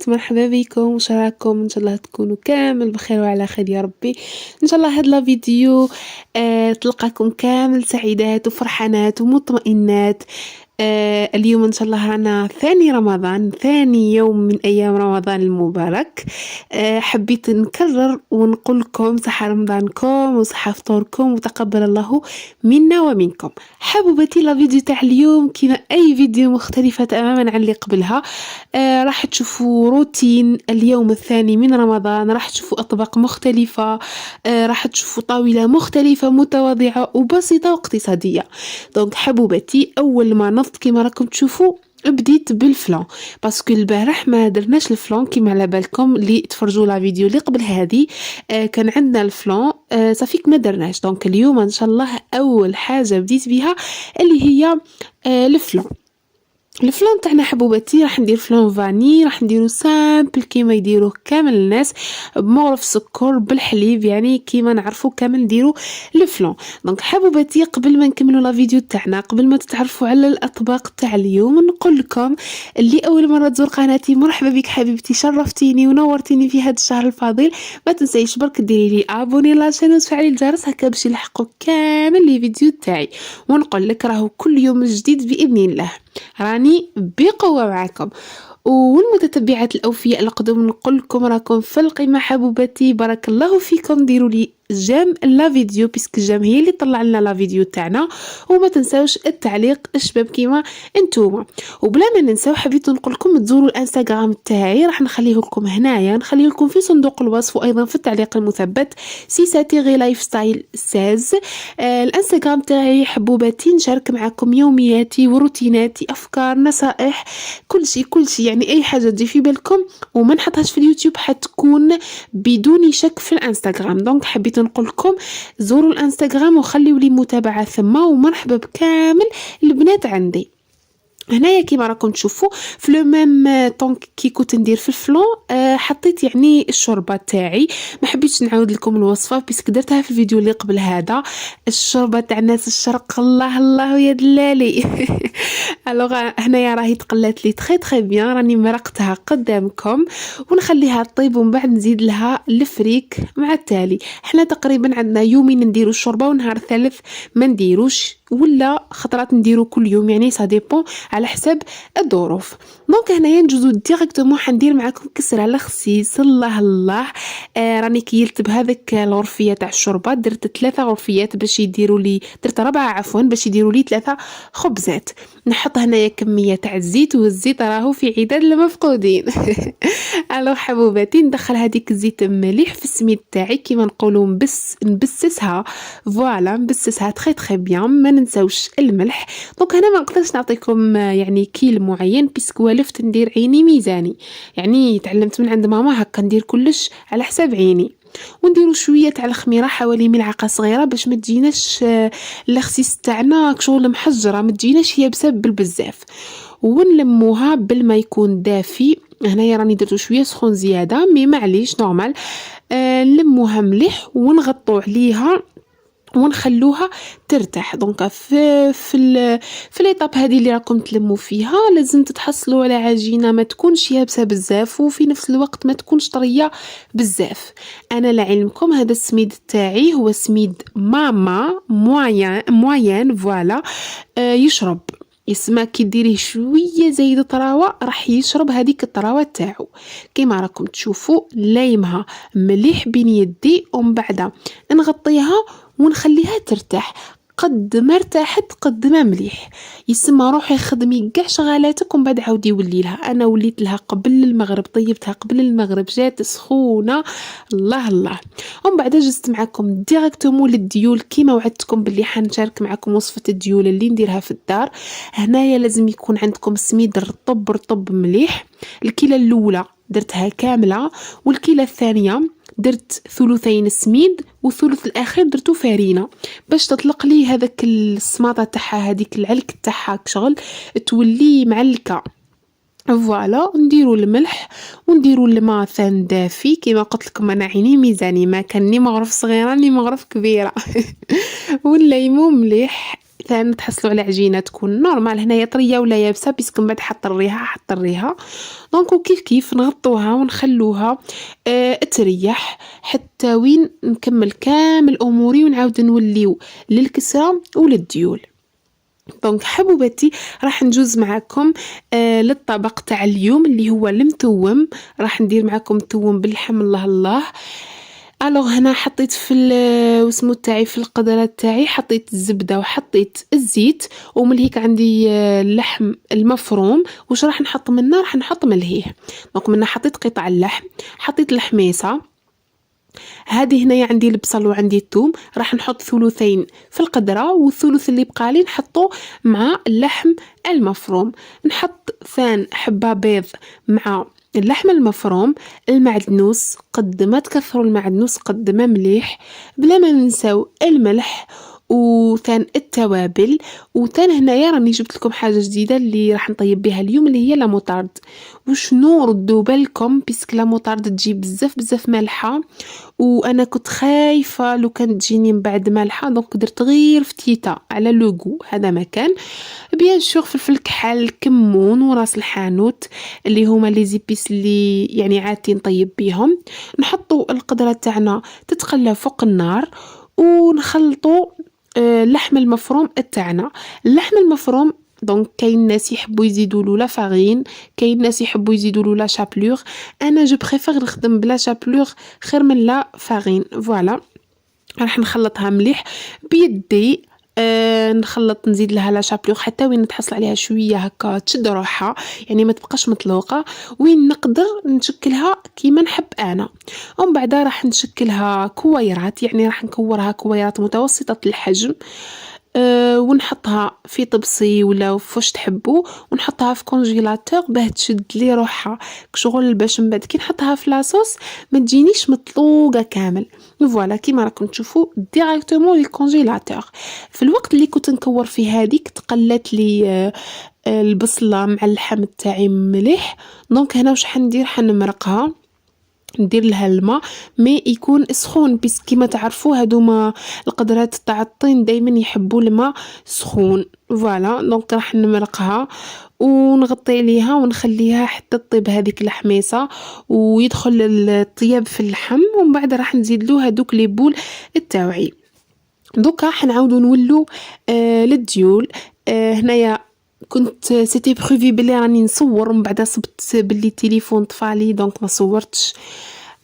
مرحبا بكم، وش راكم؟ ان شاء الله تكونوا كامل بخير وعلى خير يا ربي. ان شاء الله هاد لا فيديو تلقاكم كامل سعيدات وفرحانات ومطمئنات. اليوم ان شاء الله رانا ثاني رمضان، ثاني يوم من ايام رمضان المبارك. حبيت نكرر ونقول لكم صحة رمضانكم وصحة فطوركم وتقبل الله منا ومنكم. حبوبتي لا فيديو تاع اليوم كما اي فيديو مختلفة تماما عن اللي قبلها. راح تشوفوا روتين اليوم الثاني من رمضان، راح تشوفوا اطباق مختلفة، راح تشوفوا طاولة مختلفة متواضعة وبسيطة واقتصادية. دونك حبوبتي اول ما نضت كما راكم تشوفوا بديت بالفلان، باسكو البارح ما درناش الفلان كما على بالكم اللي تفرجوا لا فيديو اللي قبل هذه. كان عندنا الفلان صافيك ما درناش. دونك اليوم ان شاء الله اول حاجه بديت بها اللي هي الفلان. الفلان تاعنا حبوباتي راح ندير فلان فاني، راح نديرو سامبل كيما يديروه كامل الناس، بمغرف سكر بالحليب، يعني كيما نعرفوا كامل نديرو الفلان. دونك حبوباتي قبل ما نكملوا لا فيديو تاعنا، قبل ما تتعرفوا على الاطباق تاع اليوم، نقول لكم اللي اول مره تزور قناتي مرحبا بك حبيبتي، شرفتيني ونورتيني في هذا الشهر الفضيل. ما تنسيش برك ديري لي ابوني لاشين وتفعلي الجرس هكا باش يلحقوك كامل لي فيديو تاعي. ونقول لك راهو كل يوم جديد باذن الله، راني بقوة معكم. والمتتبعات الأوفياء القدوم نقول لكم راكم في القمة حبوباتي، بارك الله فيكم. ديروا لي جيم لا فيديو بيسك الجيم هي اللي طلع لنا لا فيديو تاعنا، وما تنساوش التعليق الشباب كيما انتوما. وبلا ما ننساو حبيت نقول لكم تزوروا الانستغرام تاعي، راح نخليه لكم هنايا، نخليه لكم في صندوق الوصف وايضا في التعليق المثبت، سيساتيغي لايف ستايل 16. الانستغرام تاعي حبوباتي، نشارك معكم يومياتي وروتيناتي، افكار، نصائح، كل شيء يعني اي حاجه تجي في بالكم وما نحطهاش في اليوتيوب حتكون بدون شك في الانستغرام. دونك حبيت نقول لكم زوروا الانستغرام وخليوا لي متابعه ثم، ومرحبا بكامل البنات عندي. هنايا كيما راكم تشوفوا في لو ميم طون كي كنت ندير في الفلون. حطيت يعني الشوربه تاعي، ما حبيتش نعاود لكم الوصفه بيسك درتها في الفيديو اللي قبل هذا. الشوربه تاع ناس الشرق، الله يا دلالي. الوغ هنايا راهي تقلات لي تري بيان، راني مرقتها قدامكم ونخليها طيب، ومن بعد نزيد لها الفريك مع التالي. حنا تقريبا عندنا يومين نديروا الشوربه ونهار ثالث ما نديروش، ولا خطرات نديرو كل يوم، يعني سا ديبون على حساب الظروف. دونك هنايا نجوزو ديريكتومون حندير معكم كسره الخسيس. الله راني كيلت بهذاك الغرفيه تاع الشوربه، درت 3 غرفيات باش يديروا لي، درت 4 عفوا باش يديروا لي 3 خبزات. نحط هنايا كميه تاع الزيت، والزيت راهو في عداد المفقودين. الو حبوباتي، ندخل هذيك الزيت مليح في السميد تاعي كيما نقولوا، نبسسها فوالا، نبسسها تري بيان. ما ننساوش الملح. دونك انا ما نقدرش نعطيكم يعني كيل معين بيسك والفت ندير عيني ميزاني، يعني تعلمت من عند ماما هكا ندير كلش على حساب عيني. ونديروا شويه تاع الخميره، حوالي ملعقه صغيره، باش ما تجيناش الخسيس تاعنا كشغل محجره، ما تجيناش يابسه بالبزاف. ونلموها بالما يكون دافي. هنايا راني درتو شويه سخون زياده مي معليش نورمال. نلموها مليح ونغطوا عليها ونخلوها ترتاح. دونك في ليطاب هذه اللي راكم تلموا فيها لازم تتحصلوا على عجينه ما تكونش يابسه بزاف، وفي نفس الوقت ما تكونش طريه بزاف. انا لعلمكم هذا السميد تاعي هو سميد ماما موين فوالا. يشرب، يسمى كي ديريه شويه زايد طراوه راح يشرب هذيك الطراوه تاعو كيما راكم تشوفوا. لايمها مليح بين يدي، ومن بعد نغطيها ونخليها ترتاح. قد ما ارتاحت قد ما مليح، يسمى روحي خدمي كاع شغالاتك ومن بعد عاودي ولي لها. انا وليت لها قبل المغرب، طيبتها قبل المغرب، جات سخونه الله. ومن بعد جزت معكم ديريكتومون للديول كيما وعدتكم باللي حنشارك معكم وصفه الديول اللي نديرها في الدار. هنايا لازم يكون عندكم سميد رطب مليح. الكيله الاولى درتها كامله، والكيله الثانيه درت ثلثين سميد والثلث الاخير درتو فرينه باش تطلق لي هذاك السماطه تاعها، هذيك العلك تاعها شغل تولي معلكه. فوالا نديرو الملح ونديرو الماء ثان دافي. كيما قلت لكم انا عيني ميزاني، ما كان ني مغرف صغيره ني مغرف كبيره. والليمون مليح ثاني تحصلوا على عجينه تكون نورمال، هنايا طريه ولا يابسه بيسك من بعد حط الريها دونك كيف كيف نغطوها ونخلوها تريح حتى وين نكمل كامل اموري ونعاود نوليو للكسره وللديول. دونك حبوباتي راح نجوز معكم للطبق تاع اليوم اللي هو المتوم. راح ندير معكم التوم باللحم الله الله. الوغ هنا حطيت في واسمو تاعي في القدره تاعي حطيت الزبده وحطيت الزيت، ومن هيك عندي اللحم المفروم. واش راح نحط منه؟ راح نحط ملهيه. دونك منها حطيت قطع اللحم، حطيت الحميصه هذه هنايا، عندي البصل وعندي الثوم. راح نحط ثلثين في القدره والثلث اللي بقى لي نحطه مع اللحم المفروم. نحط ثان حبه بيض مع اللحم المفروم. المعدنوس قد ما تكثروا المعدنوس قد ما مليح، بلا ما ننساو الملح وثان التوابل. وثان هنايا راني جبت لكم حاجه جديده اللي راح نطيب بها اليوم اللي هي لا موطارد. وشنو ردوا بالكم بيسك لا موطارد تجيب بزاف مالحه، وانا كنت خايفه لو كانت تجيني من بعد مالحه، دونك درت غير فتيته على لوغو. هذا مكان بيان سور فلفل كحل كمون وراس الحانوت اللي هما لي زيبيس اللي يعني عادي نطيب بيهم. نحطوا القدره تاعنا تتقلى فوق النار ونخلطوا اللحم المفروم تاعنا. اللحم المفروم دونك كاين ناس يحبوا يزيدوا له لا فارين، كاين ناس يحبوا يزيدوا له لا شابلور. انا جو بريفير نخدم بلا شابلور خير من لا فارين. فوالا راح نخلطها مليح بيدي. نخلط نزيد لها لا شابلور حتى وين تحصل عليها شويه هكا تشد روحها، يعني ما تبقاش مطلوقه، وين نقدر نشكلها كيما نحب انا. ومن بعد راح نشكلها كويرات، يعني راح نكورها كويرات متوسطه الحجم. ونحطها في طبسي ولا فوش تحبوا، ونحطها في كونجيلاتور باه تشد لي روحها شغل باش من بعد كي نحطها في لاصوص ما تجينيش مطلوقه كامل. فوالا كيما راكم تشوفوا ديريكتومون للكونجيلاتور. في الوقت اللي كنت نكور في هذيك تقلت لي البصله مع اللحم تاعي مليح. دونك هنا واش حندير؟ حنمرقها، ندير لها الماء مي يكون سخون بس كيما تعرفوا هادوما القدرات تاع الطين دائما يحبوا الماء سخون. فوالا دونك راح نمرقها ونغطي عليها ونخليها حتى تطيب هذيك الحميصه ويدخل الطياب في اللحم. ومن بعد راح نزيد له هذوك لي بول التاوعي. دوكا حنعاودوا نولوا للديول. هنايا كنت سيتي بريفي بلي راني نصور، من بعد صبت باللي التليفون طفالي دونك ما صورتش.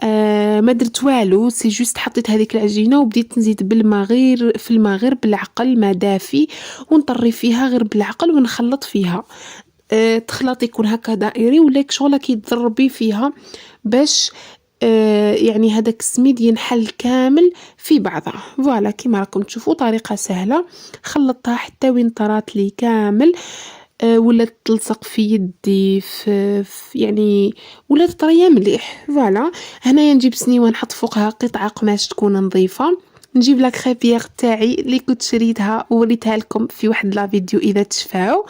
ما درت والو، سي جوست حطيت هذيك العجينه وبديت نزيد بالماء غير في الماء غير بالعقل، ما دافي، ونطري فيها غير بالعقل ونخلط فيها. تخلط يكون هكا دائري ولا شغله كي تضربي فيها باش يعني هذاك السميد ينحل كامل في بعضه. فوالا كيما راكم تشوفوا طريقه سهله. خلطتها حتى وين طرات لي كامل، ولا تلصق في يدي في يعني ولا طريه مليح. فوالا هنايا نجيب سنيوه نحط فوقها قطعه قماش تكون نظيفه. نجيب لا كريبيير تاعي اللي كنت شريتها ووريتها لكم في واحد لا فيديو اذا تشفاو.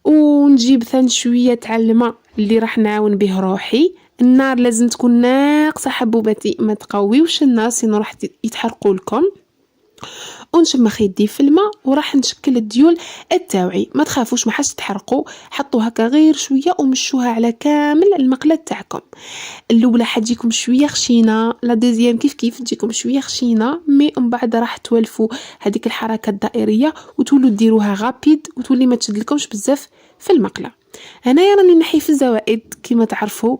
ونجيب ثاني شويه تاع الماء اللي راح نعاون به روحي. النار لازم تكون ناقصه حبوباتي، ما تقويوش النار سينو راح يتحرقوا لكم. ونشمخ يدي في الماء وراح نشكل الديول التاوعي. ما تخافوش ما حاش تحرقوا، حطوا هكا غير شويه ومشوها على كامل المقله تاعكم. الاولى حتجيكم شويه خشينه، لا دوزيام كيف تجيكم شويه خشينه، مي من بعد راح تولفوا هذيك الحركه الدائريه وتولوا ديروها غابيد وتولي ما تشدلكمش بزاف في المقله. هنايا راني نحي في الزوائد كيما تعرفوا.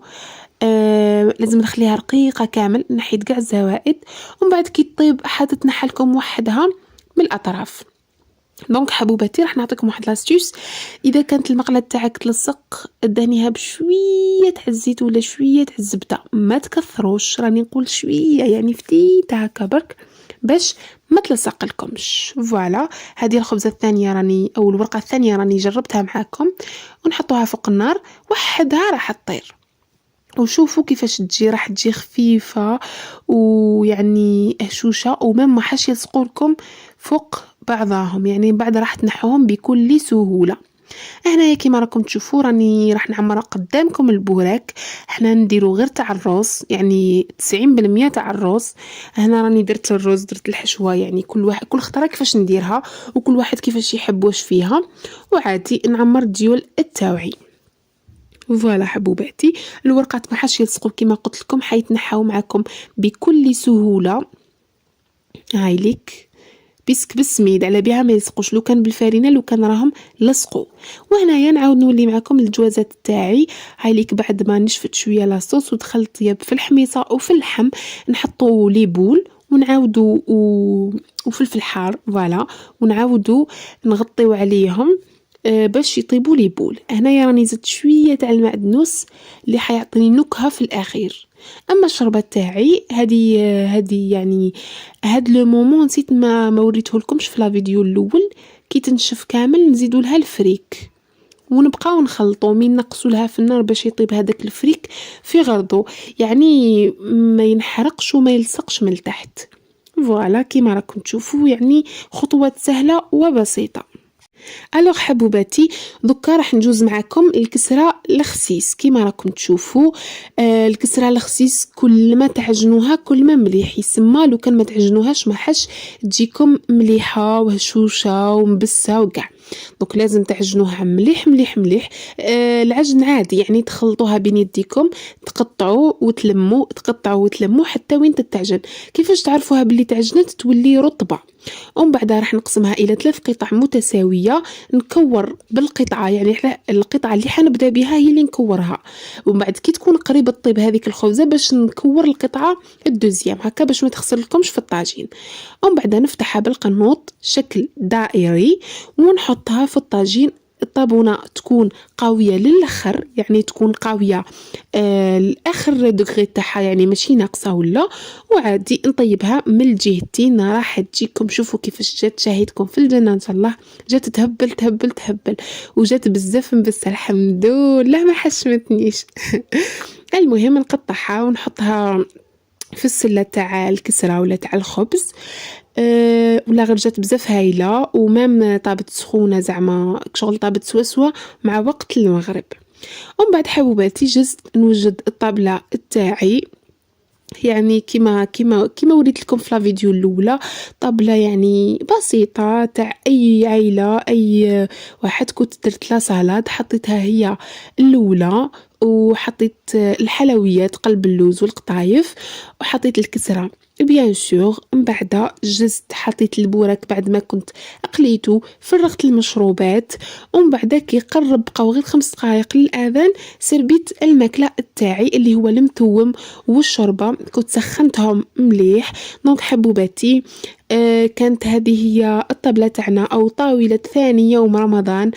لازم نخليها رقيقه كامل، نحيد كاع الزوائد ومن بعد كي تطيب حتتنحى لكم وحدها من الاطراف. دونك حبوباتي راح نعطيكم واحد لاستيوس. اذا كانت المقله تاعك تلصق دهنيها بشويه تاع الزيت ولا شويه تاع الزبده، ما تكثروش، راني نقول شويه يعني فتيته هكا برك باش ما تلصق لكمش. فوالا هذه الخبزه الثانيه راني او الورقه الثانيه راني جربتها معاكم، ونحطوها فوق النار وحدها راح تطير. وشوفوا كيفاش تجي، راح تجي خفيفة ويعني هشوشة، ومام ما حاش يلصقوا لكم فوق بعضاهم، يعني بعد راح تنحوهم بكل سهولة. هنايا كيما راكم تشوفوا راني راح نعمر قدامكم البوراك. احنا نديرو غير تاع الروز، يعني 90% تاع الروز. هنا راني درت الروز، درت الحشوه، يعني كل واحد كل خطره كيفاش نديرها، وكل واحد كيفاش يحب واش فيها. وعادي نعمر الديول التاوعي. فوالا حبوباتي، الورقات ما حاش يلصقوا كيما قلت لكم، حيتنحاو معكم بكل سهوله. هاي ليك بيسك بالسميد على بها ما يلصقوش، لو كان بالفارينه لو كان راهم لصقوا. وهنايا نعاود نولي معكم الجوازات تاعي. هاي ليك بعد ما نشفت شويه لاصوص ودخلت طياب في الحميصه وفي اللحم، نحطوا لي بول ونعاودوا وفلفل حار فوالا، ونعاودوا نغطيو عليهم باش يطيبوا لي بول. هنايا راني زدت شويه تاع المعدنوس اللي حيعطيني نكهه في الاخير. اما الشربه تاعي هذه يعني هاد لو مومون نسيت ما وريته لكمش في لا فيديو الاول. كي تنشف كامل نزيدوا لها الفريك ونبقاو نخلطوا، من نقصوا لها في النار باش يطيب هذاك الفريك في غرضو، يعني ما ينحرقش وما يلصقش من التحت. فوالا كيما راكم تشوفوا، يعني خطوات سهله وبسيطه. الوغ حبوباتي، دوكا راح نجوز معكم الكسره الخسيس. كيما راكم تشوفوا الكسره الخسيس كل ما تعجنوها كل ما مليح، يسمى لو كان ما تعجنوهاش ما حش تجيكم مليحه وهشوشه ومبسه وكاع. دونك لازم تعجنوها مليح مليح مليح. العجن عادي، يعني تخلطوها بين يديكم، تقطعوا وتلموا، تقطعوا وتلموا حتى وين تتعجن. كيفاش تعرفوها باللي تعجنت؟ تولي رطبه. ومن بعد راح نقسمها الى 3 قطع متساويه، نكور بالقطعه، يعني القطعه اللي حنبدا بها هي اللي نكورها. ومن بعد كي تكون قريبه طيب هذيك الخبزه باش نكور القطعه الدوزيام هكا باش ما تخسر لكمش في الطاجين. ومن بعد نفتحها بالقنوط شكل دائري ونحطها في الطاجين. الطابونه تكون قويه للاخر، يعني تكون قويه الاخر دوغري تاعها، يعني ماشي ناقصه ولا. وعادي نطيبها من الجهتين، راح تجيكم شوفوا كيفاش جات، شاهدكم في الجنه ان شاء الله. جات تهبل تهبل تهبل، وجات بزاف مبسه الحمد لله ما حشمتنيش. المهم نقطعها ونحطها في السله تاع الكسره ولا تاع الخبز. ولا غير جات بزاف هايله، ومام طابت سخونه زعما شغل طابت سوسوه مع وقت المغرب. ومن بعد حبوباتي جزت نوجد الطابله تاعي، يعني كيما وريت لكم في لا فيديو الاولى. طابله يعني بسيطه تاع اي عائله، اي واحد. كنت درت لا سالاد حطيتها هي الاولى، وحطيت الحلويات قلب اللوز والقطايف، وحطيت الكسره بيان سور. من بعد جزت حطيت البوراك بعد ما كنت اقليته، فرغت المشروبات. ومن بعد كي قرب بقاو غير 5 دقائق للاذان سربيت الماكله تاعي اللي هو المثوم والشوربه، كنت سخنتهم مليح. دونك حبوباتي كانت هذه هي الطبلة تاعنا او طاولة ثاني يوم رمضان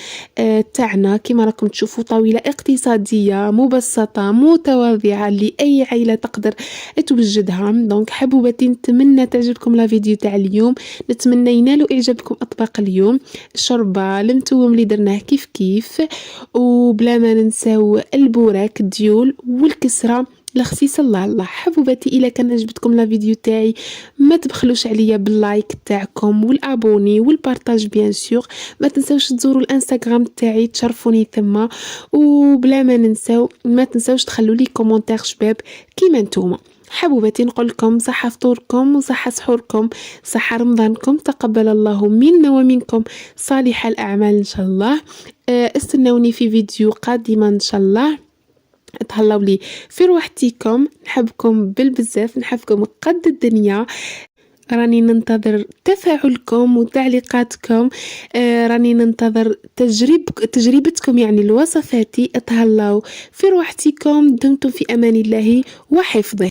تاعنا. كما راكم تشوفوا طاولة اقتصادية مبسطة متواضعة لأي عائلة تقدر توجدها. دونك حبوباتي نتمنى تعجبكم لا فيديو تاع اليوم، نتمنى ينالوا اعجابكم اطباق اليوم. الشوربة المتوم اللي درناه كيف كيف، وبلا ما ننساو البوراك الديول والكسرة الخسيس. الله الله حبوباتي، الا كان عجبتكم لا فيديو تاعي ما تبخلوش عليا باللايك تاعكم والابوني والبارطاج بيان سور. ما تنساوش تزوروا الانستغرام تاعي تشرفوني ثم. وبلا ما تنساوش تخلوا لي كومونتير شباب كيما نتوما. حبوباتي نقول لكم صحة فطوركم وصحة سحوركم، صحة رمضانكم، تقبل الله منا ومنكم صالح الأعمال إن شاء الله. استنوني في فيديو قادما إن شاء الله. تهلاو لي في روحتكم، نحبكم بالبزاف، نحبكم قد الدنيا. راني ننتظر تفاعلكم وتعليقاتكم، راني ننتظر تجربتكم يعني الوصفاتي. تهلاو في روحتكم، دمتم في أمان الله وحفظه.